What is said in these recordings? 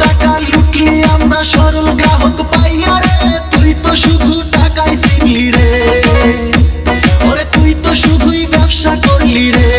টাকা লুটলি আমরা সরল গ্রাহক পাইয়া রে, তুই তো শুধু টাকায় চিনলি রে, ওরে তুই তো শুধুই ব্যবসা করলি রে।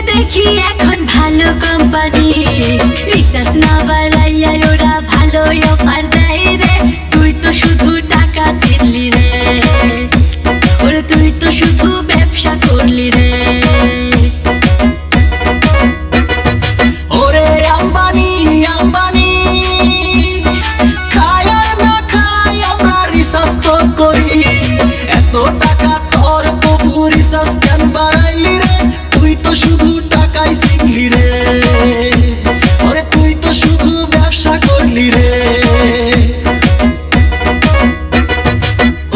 দেখি এখন ভালো কোম্পানি, রিসার্চ না বাড়াইয়া ওরা ভালো অফার দেয় রে, তুই তো শুধু টাকা চিনলি রে, ওরে তুই তো শুধু ব্যবসা করলি রে। ওরে আম্বানি আম্বানি খায় আর না খায় আমরা রিসার্চ তো করি, এত টাকা তোর তবু রিসার্চ কেন বাড়াইলি রে, তুই তো শুধু টাকায় চিনলি রে, ওরে তুই তো শুধু ব্যবসা করলি রে।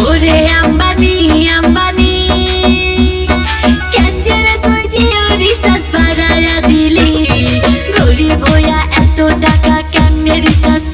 ওরে আম্বানি আম্বানি কেন যে তুই জিও রিসার্চ বাড়াইয়া দিলি, গরিব হইয়া এত টাকা কেমনে রিসার্চ